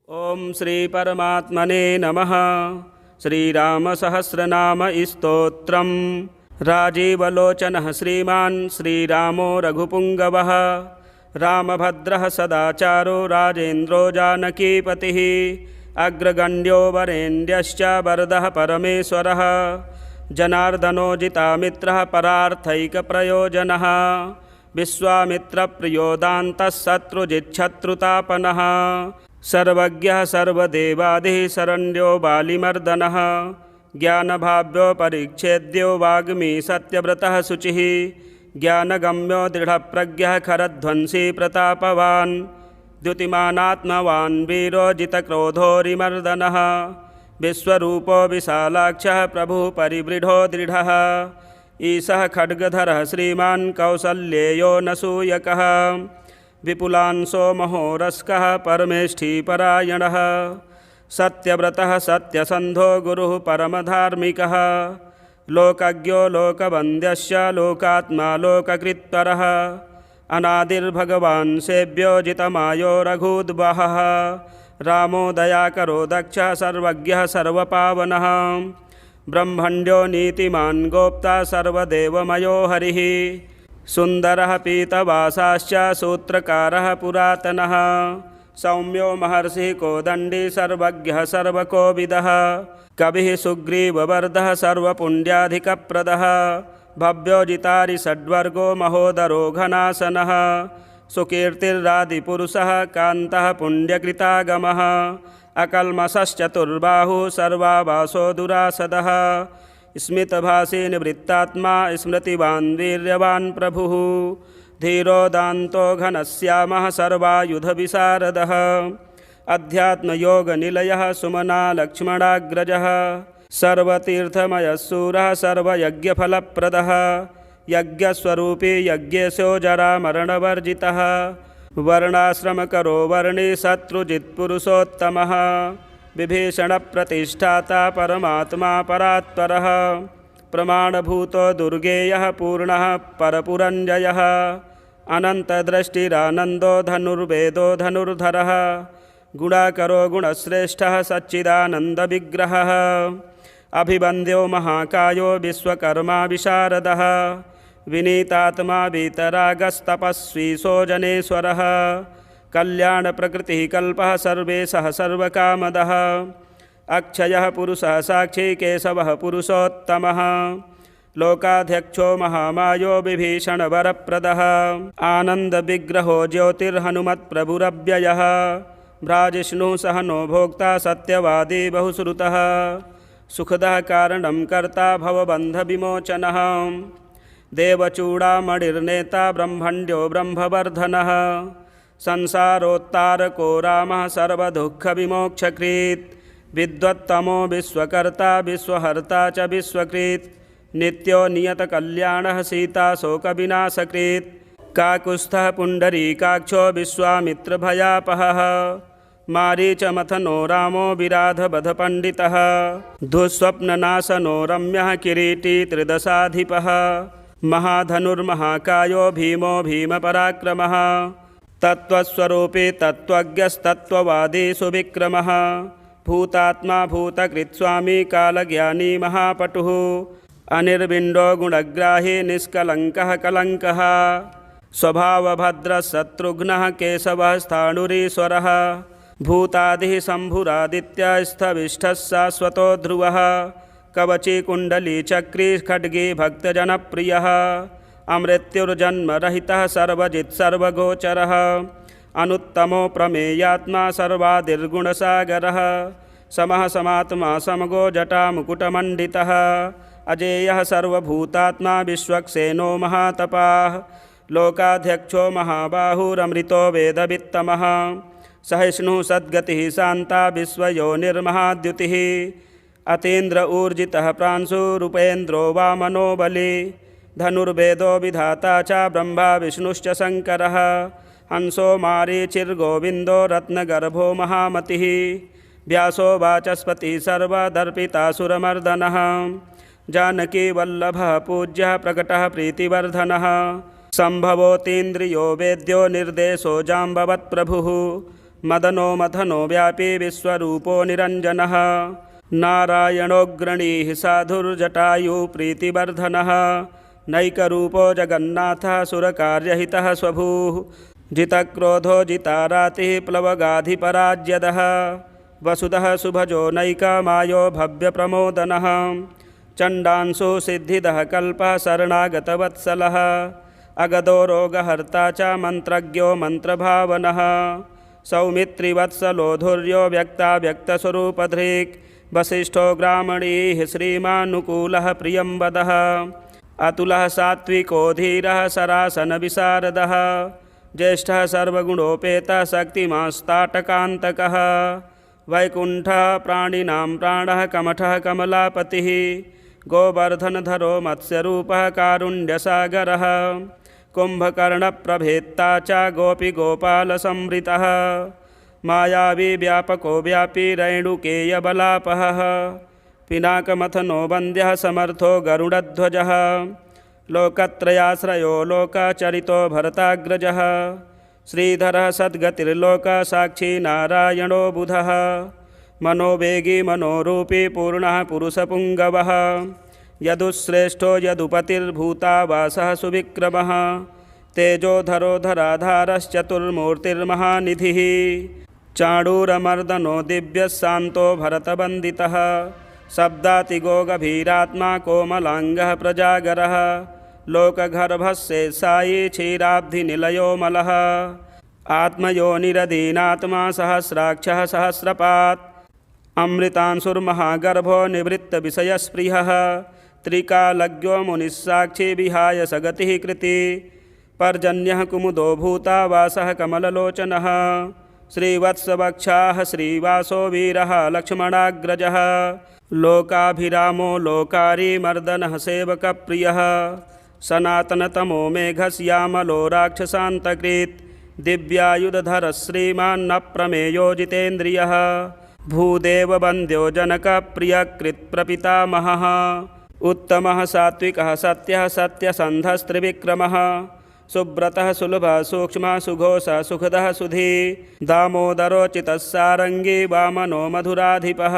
ओम श्री परमात्मने नमः। श्रीराम सहस्रनाम स्तोत्रम्। राजीवलोचनः श्रीमान् श्रीरामो रघुपुङ्गवः। रामभद्रः सदाचारो राजेन्द्रो जानकीपतिः। अग्रगण्यो वरेण्यश्च वरदः परमेश्वरः। जनार्दनो जितामित्रः परार्थैकप्रयोजनः। विश्वामित्रप्रियो दान्तः शत्रुजिच्छत्रुतापनः। सर्वज्ञः सर्वदेवादिः शरण्यो बालिमर्दनः। ज्ञानभाव्यो परिच्छेद्यो वाग्मी सत्यव्रतः शुचिः। ज्ञानगम्यो दृढप्रज्ञः खरध्वंसी प्रतापवान्। द्युतिमानात्मवान् वीरो जितक्रोधोरिमर्दनः। विश्वरूपो विशालाक्षः प्रभुः परिवृढो दृढः। ईशः खड्गधरः श्रीमान् कौसल्येयो नसूयकः। विपुलांशो महोरस्कः परमेष्ठीपरायणः। सत्यव्रतः सत्यसन्धो गुरुः परमधार्मिकः। लोकज्ञो लोकवन्द्यश्च लोकात्मा लोककृत्परः। अनादिर्भगवान् सेव्यो जितमायो रघूद्वहः। रामो दयाकरो दक्षः सर्वज्ञः सर्वपावनः। ब्रह्मण्यो नीतिमान् गोप्ता सर्वदेवमयो हरिः। सुन्दरः पीतवासाश्च सूत्रकारः पुरातनः। सौम्यो महर्षिः कोदण्डी सर्वज्ञः सर्वकोविदः। कविः सुग्रीववर्धः सर्वपुण्ड्याधिकप्रदः। भव्यो जितारि षड्वर्गो महोदरो घनासनः। सुकीर्तिरादिपुरुषः कान्तः पुण्यकृतागमः। अकल्मषश्चतुर्बाहुः सर्वावासो दुरासदः। स्मितभाषी निवृत्तात्मा स्मृतिवान् वीर्यवान् प्रभुः। धीरो दान्तो घनश्यामः सर्वायुधविशारदः। अध्यात्मयोगनिलयः सुमना लक्ष्मणाग्रजः। सर्वतीर्थमयः शूरः सर्वयज्ञफलप्रदः। यज्ञस्वरूपी यज्ञेशो जरामरणवर्जितः। वर्णाश्रमकरो वर्णी शत्रुजित्पुरुषोत्तमः। विभीषणप्रतिष्ठाता परमात्मा परात्परः। प्रमाणभूतो दुर्गेयः पूर्णः परपुरञ्जयः। अनन्तदृष्टिरानन्दो धनुर्वेदो धनुर्धरः। गुणाकरो गुणश्रेष्ठः सच्चिदानन्दविग्रहः। अभिवन्द्यो महाकायो विश्वकर्मा विशारदः। विनीतात्मा वीतरागस्तपस्वी सोजनेश्वरः। कल्याणप्रकृतिः कल्पः सर्वेशः सर्वकामदः। अक्षयः पुरुषः साक्षी केशवः पुरुषोत्तमः। लोकाध्यक्षो महामायो विभीषणवरप्रदः। आनन्दविग्रहो ज्योतिर्हनुमत्प्रभुरव्ययः। भ्राजिष्णुः सहनो भोक्ता सत्यवादी बहुश्रुतः। सुखदः कारणं कर्ता भवबन्धविमोचनः। देवचूडामणिर्नेता ब्रह्मण्यो ब्रह्मवर्धनः। संसारोत्तारको रामः सर्वदुःखविमोक्षकृत्। विद्वत्तमो विश्वकर्ता विश्वहर्ता च विश्वकृत्। नित्यो नियतकल्याणः सीताशोकविनाशकृत्। काकुत्स्थः पुण्डरीकाक्षो विश्वामित्रभयापहः। मारीचमथनो रामो विराधवधपण्डितः। दुःस्वप्ननाशनो रम्यः किरीटी त्रिदशाधिपः। महाधनुर्महाकायो भीमो भीमपराक्रमः। तत्त्वस्वरूपी तत्त्वज्ञस्तत्त्ववादी सुविक्रमः। भूतात्मा भूतकृत्स्वामी कालज्ञानी महापटुः। अनिर्विण्डो गुणग्राही निष्कलङ्कः कलङ्कः। स्वभावभद्रः शत्रुघ्नः केशवः स्थाणुरीश्वरः। भूतादिः शम्भुरादित्यस्थविष्ठः शाश्वतो ध्रुवः। कवची कुण्डली चक्री खड्गी भक्तजनप्रियः। अमृत्युर्जन्मरहितः सर्वजित् सर्वगोचरः। अनुत्तमो प्रमेयात्मा सर्वादिर्गुणसागरः। समः समात्मा समगो जटामुकुटमण्डितः। अजेयः सर्वभूतात्मा विश्वक्सेनो महातपाः। लोकाध्यक्षो महाबाहुरमृतो वेदवित्तमः। सहिष्णुः सद्गतिः शान्ता विश्वयोनिर्महाद्युतिः। अतीन्द्र ऊर्जितः प्रांशुरूपेन्द्रो वामनो बली। धनुर्वेदो विधाता च ब्रह्मा विष्णुश्च शङ्करः। हंसो मारीचिर्गोविन्दो रत्नगर्भो महामतिः। व्यासो वाचस्पतिः सर्वदर्पितासुरमर्दनः। जानकीवल्लभः पूज्यः प्रकटः प्रीतिवर्धनः। सम्भवोतीन्द्रियो वेद्यो निर्देशो जाम्बवत्प्रभुः। मदनो मथनो व्यापी विश्वरूपो निरञ्जनः नारायणोऽग्रणीः साधुर्जटायु प्रीतिवर्धनः नैकरूपो जगन्नाथः सुरकार्यहितः स्वभूः जितक्रोधो जितारातिः प्लवगाधिपराज्यदः वसुधः सुभजो नैकमायो भव्यप्रमोदनः चण्डांशु सिद्धिदः कल्पः शरणागतवत्सलः अगदो रोगहर्ता च मन्त्रज्ञो मन्त्रभावनः सौमित्रिवत्सलो धुर्यो व्यक्ताव्यक्तस्वरूपधृक् वसिष्ठो ग्रामणीः श्रीमानुकूलः प्रियंवदः अतुलः सात्विको धीरः सरासनविशारदः ज्येष्ठः सर्वगुणोपेतः शक्तिमास्ताटकान्तकः वैकुण्ठः प्राणिनां प्राणः कमठः कमलापतिः गोवर्धनधरो मत्स्यरूपः कारुण्यसागरः कुम्भकर्णप्रभेत्ता च गोपीगोपालसंवृतः मायावी व्यापको व्यापी रैणुकेयबलापहः पिनाकमथनो वन्द्यः समर्थो गरुडध्वजः लोकत्रयाश्रयो लोकचरितो भरताग्रजः श्रीधरः सद्गतिर्लोकसाक्षी नारायणो बुधः मनोवेगी मनोरूपी पूर्णः पुरुषपुङ्गवः यदुश्रेष्ठो यदुपतिर्भूतावासः सुविक्रमः तेजोधरो धराधारश्चतुर्मूर्तिर्महानिधिः चाणूरमर्दनो दिव्यः शान्तो भरतवन्दितः शब्दातिगो गभीरात्मा कोमलाङ्गः प्रजागरः लोकगर्भस्य सायी क्षीराब्धिनिलयो मलः आत्मयोनिरदीनात्मा सहस्राक्षः सहस्रपात् अमृतांशुर्महागर्भो निवृत्तविषयस्पृहः त्रिकालज्ञो मुनिस्साक्षी विहाय सगतिः कृति पर्जन्यः कुमुदो भूतावासः कमललोचनः श्रीवत्सवक्षाः श्रीवासो वीरः लक्ष्मणाग्रजः लोकाभिरामो लोकारी मर्दनः सेवकप्रियः सनातनतमो मेघश्यामलो राक्षसान्तकृत् दिव्यायुधधरः श्रीमान् न प्रमेयो जितेन्द्रियः भूदेववन्द्यो जनकप्रियकृत्प्रपितामहः उत्तमः सात्विकः सत्यः सत्यसन्धस्त्रिविक्रमः सुब्रतः सुलभः सूक्ष्मः सुघोषः सुखदः सुधी दामोदरोचितः सारङ्गी वामनो मधुराधिपः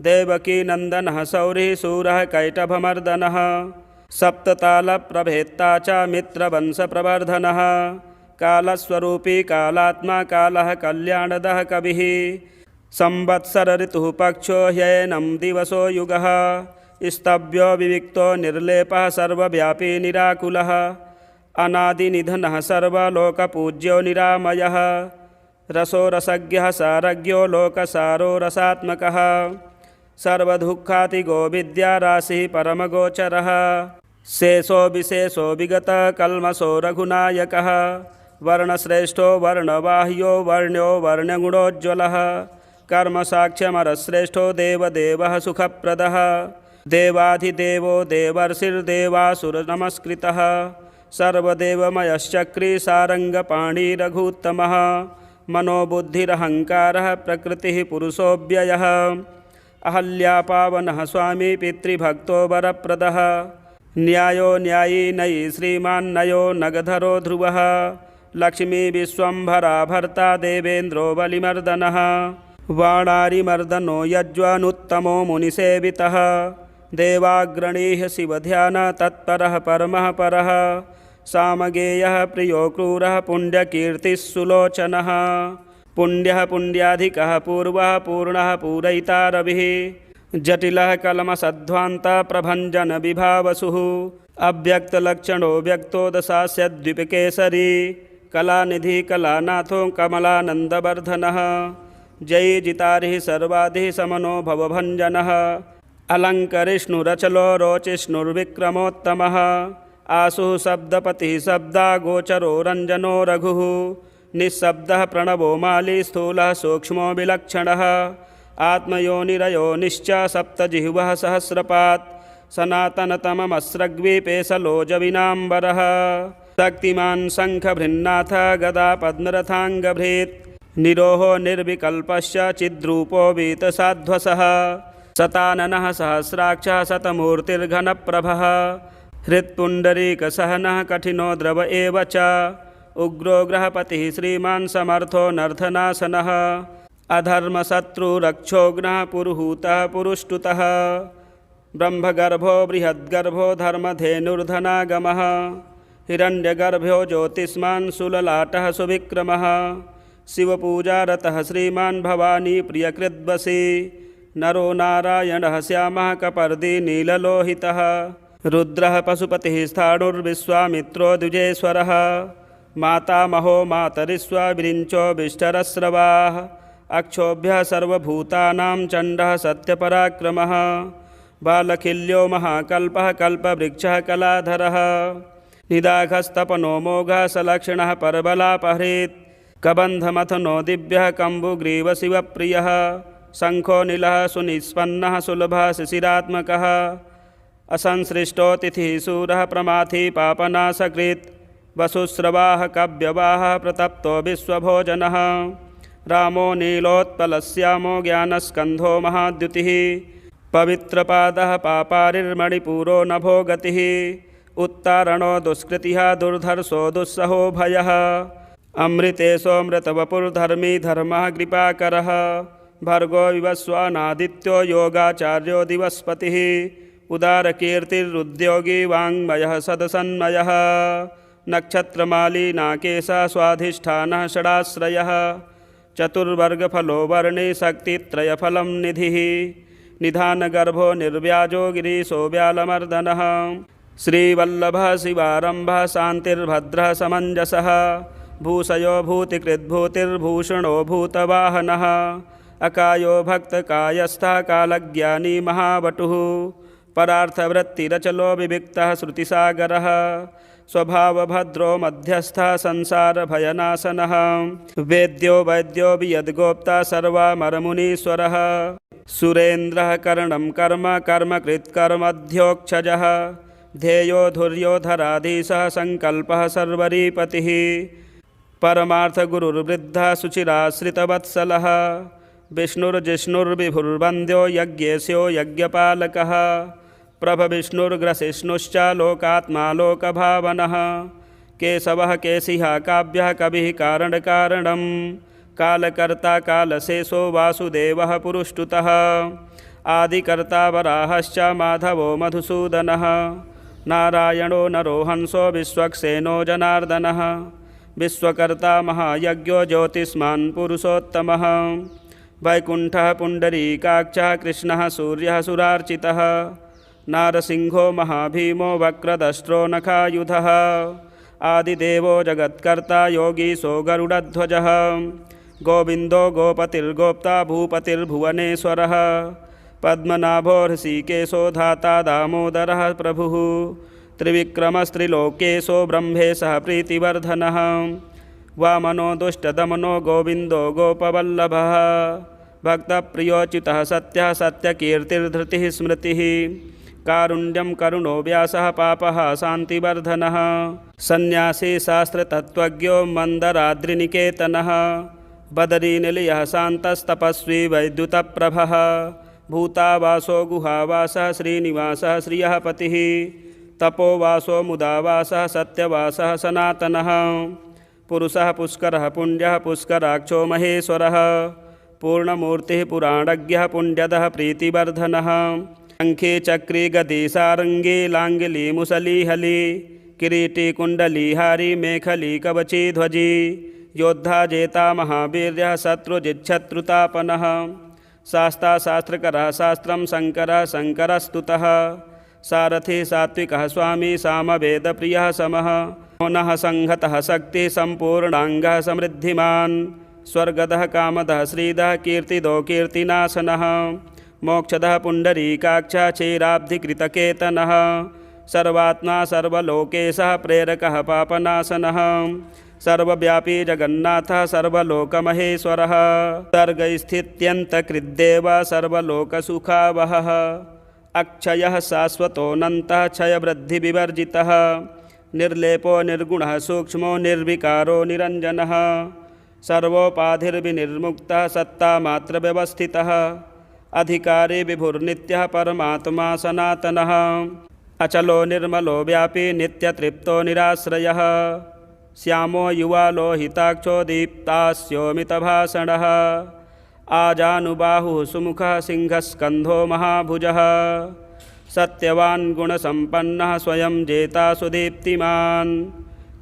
देवकीनन्दनः सौरिः शूरः कैटभमर्दनः सप्ततालप्रभेत्ता च मित्रवंशप्रवर्धनः कालस्वरूपी कालात्मा कालः कल्याणदः कविः संवत्सर ऋतुः पक्षो ह्ययनं दिवसो युगः स्तव्यो विविक्तो निर्लेपः सर्वव्यापी निराकुलः अनादिनिधनः सर्वलोकपूज्यो निरामयः रसो रसज्ञः सारज्ञो लोकसारो रसात्मकः सर्वदुःखातिगो विद्याराशिः परमगोचरः शेषो विशेषो विगतः कल्मषो रघुनायकः वर्णश्रेष्ठो वर्णवाह्यो वर्ण्यो वर्णगुणोज्ज्वलः कर्मसाक्ष्यमरश्रेष्ठो देवदेवः सुखप्रदः देवाधिदेवो देवर्षिर्देवासुरनमस्कृतः सर्वदेवमयश्चक्री सारङ्गपाणी रघूत्तमः मनोबुद्धिरहङ्कारः प्रकृतिः पुरुषोऽव्ययः अहल्यापावनः स्वामी पितृभक्तो वरप्रदः न्यायो न्यायी नयी श्रीमान्नयो नगधरो ध्रुवः लक्ष्मी विश्वम्भरा भर्ता देवेन्द्रो बलिमर्दनः वाणारिमर्दनो यज्वानुत्तमो मुनिसेवितः देवाग्रणीः शिवध्यान तत्परः परमः परः सामगेयः प्रियो क्रूरः पुण्यकीर्तिः सुलोचनः पुण्यः पुण्याधिकः पूर्वः पूर्णः पूरयिता रविः जटिलः कलमसध्वान्तः प्रभञ्जनविभावसुः अव्यक्तलक्षणो व्यक्तो दशास्यद्विपकेसरी कलानिधिः कलानाथो कमलानन्दवर्धनः जयी जितारिः सर्वाधिः समनो भवभञ्जनः अलङ्करिष्णुरचलो रोचिष्णुर्विक्रमोत्तमः आशुः शब्दपतिः शब्दागोचरो रञ्जनो रघुः निःशब्दः प्रणवो माली स्थूलः सूक्ष्मो विलक्षणः आत्मयोनिरयोनिश्च सप्तजिह्वः सहस्रपात् सनातनतममस्रग्वीपेशलोजविनाम्बरः शक्तिमान् शङ्खभृन्नाथ गदा पद्मरथाङ्गभृत् निरोहो निर्विकल्पश्च चिद्रूपो वीतसाध्वसः शताननः सहस्राक्षः शतमूर्तिर्घनप्रभः हृत्पुण्डरीकसहनः कठिनो द्रव एव च उग्रो ग्रहपतिः श्रीमान् समर्थो नर्धनासनः अधर्मशत्रुरक्षोघ्नः पुरुहूतः पुरुष्टुतः ब्रह्मगर्भो बृहद्गर्भो धर्मधेनुर्धनागमः हिरण्यगर्भो ज्योतिष्मान् सुललाटः सुविक्रमः शिवपूजारतः श्रीमान् भवानी प्रियकृद्वशी नरो नारायणः श्यामः कपर्दी नीललोहितः रुद्रः पशुपतिः स्थाणुर्विश्वामित्रो द्विजेश्वरः मातामहो मातरिस्वा विरिञ्चो विष्ठरस्रवाः अक्षोभ्यः सर्वभूतानां चण्डः सत्यपराक्रमः बालखिल्यो महाकल्पः कल्पवृक्षः कलाधरः निदाघस्तपनो मोघः सलक्षणः परबलापहृत् कबन्धमथनो दिव्यः कम्बुग्रीवशिवप्रियः शङ्खो नीलः सुनिष्पन्नः सुलभः शिशिरात्मकः असंसृष्टोतिथिः शूरः प्रमाथी पापनाशकृत् वसुस्रवाः कव्यवाहः प्रतप्तो विश्वभोजनः रामो नीलोत्पलश्यामो ज्ञानस्कन्धो महाद्युतिः पवित्रपादः पापारिर्मणिपूरो नभो गतिः उत्तारणो दुष्कृतिः दुर्धर्षो दुस्सहो भयः अमृतेशोऽमृतवपुर्धर्मी धर्मः कृपाकरः भर्गो विवस्वानादित्यो योगाचार्यो दिवस्पतिः उदारकीर्तिरुद्योगी वाङ्मयः सदसन्मयः नक्षत्रमाली नाकेशः स्वाधिष्ठानः षडाश्रयः चतुर्वर्गफलो वर्णे शक्तित्रयफलं निधिः निधानगर्भो निर्व्याजो गिरीशो व्यालमर्दनः श्रीवल्लभः शिवारम्भः शान्तिर्भद्रः समञ्जसः भूषयो भूतिकृद्भूतिर्भूषणो भूतवाहनः अकायो भक्तकायस्थः कालज्ञानी महावटुः परार्थवृत्तिरचलो विविक्तः श्रुतिसागरः स्वभावभद्रो मध्यस्थः संसारभयनाशनः वेद्यो वैद्यो वियद्गोप्ता सर्वामरमुनीश्वरः सुरेन्द्रः करणं कर्म कर्मकृत्कर्मध्योक्षजः ध्येयो धुर्योधराधीशः सङ्कल्पः सर्वरीपतिः परमार्थगुरुर्वृद्धः शुचिराश्रितवत्सलः विष्णुर्जिष्णुर्विभुर्वन्द्यो यज्ञेशो यज्ञपालकः प्रभविष्णुर्ग्रसिष्णुश्च लोकात्मा लोकभावनः केशवः केशिः काव्यः कविः कारणकारणं कालकर्ता कालशेषो वासुदेवः पुरुष्टुतः आदिकर्ता वराहश्च माधवो मधुसूदनः नारायणो नरो हंसो विश्वक्सेनो जनार्दनः विश्वकर्ता महायज्ञो ज्योतिष्मान् पुरुषोत्तमः वैकुण्ठः पुण्डरीकाक्षः कृष्णः सूर्यः सुरार्चितः नारसिंहो महाभीमो वक्रदष्ट्रो नखायुधः आदिदेवो जगत्कर्ता योगीशो गरुडध्वजः गोविन्दो गोपतिर्गोप्ता भूपतिर्भुवनेश्वरः पद्मनाभो ऋषिकेशो धाता दामोदरः प्रभुः त्रिविक्रमस्त्रिलोकेशो ब्रह्मेशः प्रीतिवर्धनः वामनो दुष्टदमनो गोविन्दो गोपवल्लभः भक्तप्रियोच्युतः सत्यः सत्यकीर्तिर्धृतिः स्मृतिः कारुण्यं करुणो व्यासः पापः शान्तिवर्धनः सन्न्यासी शास्त्रतत्त्वज्ञो मन्दराद्रिनिकेतनः बदरीनिलयः शान्तस्तपस्वी वैद्युतप्रभः भूतावासो गुहावासः श्रीनिवासः श्रियः पतिः तपोवासो मुदावासः सत्यवासः सनातनः पुरुषः पुष्करः पुण्यः पुष्कराक्षो महेश्वरः पूर्णमूर्तिः पुराणज्ञः पुण्यदः प्रीतिवर्धनः शङ्खे चक्री गदी सारङ्गी लाङ्गिली मुसलीहली किरीटी कुण्डलीहारी मेखली कवची ध्वजी योद्धा जेता महावीर्यः शत्रुजिच्छत्रुतापनः शास्ता शास्त्रकरः शास्त्रं शङ्करः शङ्करस्तुतः सारथी सात्विकः स्वामी सामवेदप्रियः समः मौनः संहतः शक्तिः सम्पूर्णाङ्गः समृद्धिमान् स्वर्गदः कामदः श्रीदः कीर्तिदो कीर्तिनाशनः मोक्षदः पुण्डरीकाक्षः चेराब्धिकृतकेतनः सर्वात्मा सर्वलोकेशः प्रेरकः पापनाशनः सर्वव्यापी जगन्नाथः सर्वलोकमहेश्वरः सर्गस्थित्यन्तकृद्देव सर्वलोकसुखावहः अक्षयः शाश्वतोऽनन्तः क्षयवृद्धिविवर्जितः निर्लेपो निर्गुणः सूक्ष्मो निर्विकारो निरञ्जनः सर्वोपाधिर्विनिर्मुक्तः सत्तामात्रव्यवस्थितः अधिकारी विभुर्नित्यः परमात्मा सनातनः अचलो निर्मलो व्यापी नित्यतृप्तो निराश्रयः श्यामो युवा लोहिताक्षो दीप्तास्योमितभाषणः आजानुबाहुः सुमुखः सिंहस्कन्धो महाभुजः सत्यवान् गुणसम्पन्नः स्वयं जेता सुदीप्तिमान्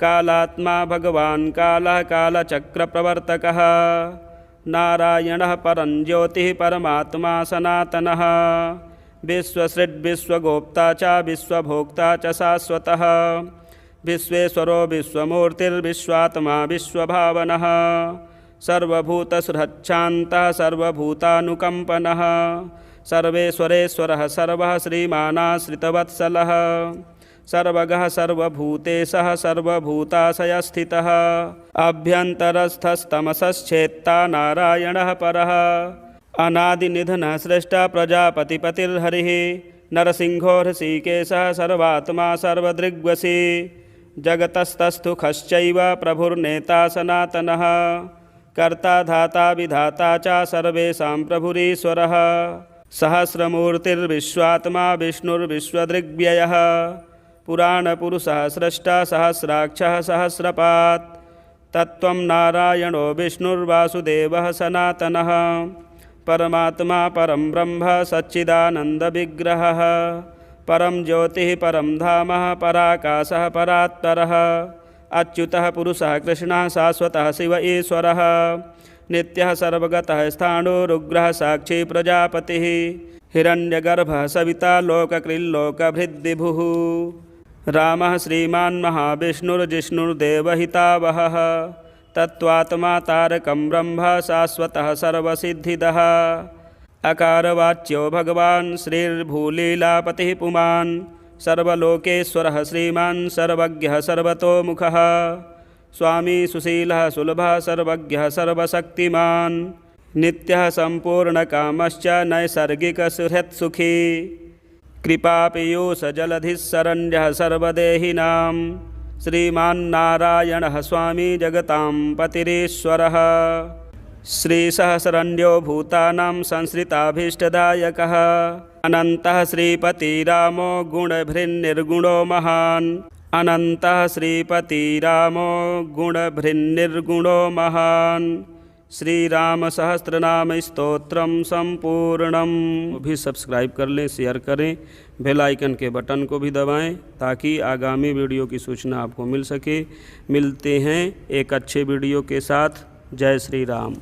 कालात्मा भगवान् कालः कालचक्रप्रवर्तकः नारायणः परं ज्योतिः परमात्मा सनातनः विश्वसृड्विश्वगोप्ता च विश्वभोक्ता च शाश्वतः विश्वेश्वरो विश्वमूर्तिर्विश्वात्मा विश्वभावनः सर्वभूतसुहृच्छान्तः सर्वभूतानुकम्पनः सर्वेश्वरेश्वरः सर्वः श्रीमानाश्रितवत्सलः सर्वगः सर्वभूतेशः सर्वभूताशयस्थितः अभ्यन्तरस्थस्तमसश्चेत्ता नारायणः परः अनादिनिधनः श्रेष्ठः प्रजापतिपतिर्हरिः नरसिंहो हृषीकेशः सर्वात्मा सर्वदृग्वशी जगतस्तस्थु खश्चैव प्रभुर्नेता सनातनः कर्ता धाता विधाता च सर्वेषां प्रभुरीश्वरः सहस्रमूर्तिर्विश्वात्मा विष्णुर्विश्वदृग्व्ययः पुराणपुरुषः स्रष्टा सहस्राक्षः सहस्रपात् तत्त्वं नारायणो विष्णुर्वासुदेवः सनातनः परमात्मा परं ब्रह्म सच्चिदानन्दविग्रहः परं ज्योतिः परं धामः पराकाशः परात्परः अच्युतः पुरुषः कृष्णः शाश्वतः शिव ईश्वरः नित्यः सर्वगतः स्थाणुरुग्रः साक्षी प्रजापतिः हिरण्यगर्भः सविता लोककृल्लोकभृद्विभुः रामः श्रीमान् महाविष्णुर्जिष्णुर्देवहितावहः तत्त्वात्मा तारकं ब्रह्म शाश्वतः सर्वसिद्धिदः अकारवाच्यो भगवान् श्रीर्भूलीलापतिः पुमान् सर्वलोकेश्वरः श्रीमान् सर्वज्ञः सर्वतोमुखः स्वामी सुशीलः सुलभः सर्वज्ञः सर्वशक्तिमान् नित्यः सम्पूर्णकामश्च नैसर्गिकसुहृत्सुखी कृपापीयूषजलधिः शरण्यः सर्वदेहिनां श्रीमान्नारायणः स्वामी जगतां पतिरीश्वरः श्रीसहस्रण्यो भूतानां संश्रिताभीष्टदायकः अनन्तः श्रीपतिरामो गुणभृन्निर्गुणो महान् अनन्तः श्रीपतिरामो गुणभृन्निर्गुणो महान् श्रीराम सहस्रनाम स्तोत्रम संपूर्णम। भी सब्सक्राइब कर लें, शेयर करें, बेल आइकन के बटन को भी दबाएं ताकि आगामी वीडियो की सूचना आपको मिल सके। मिलते हैं एक अच्छे वीडियो के साथ। जय श्री राम।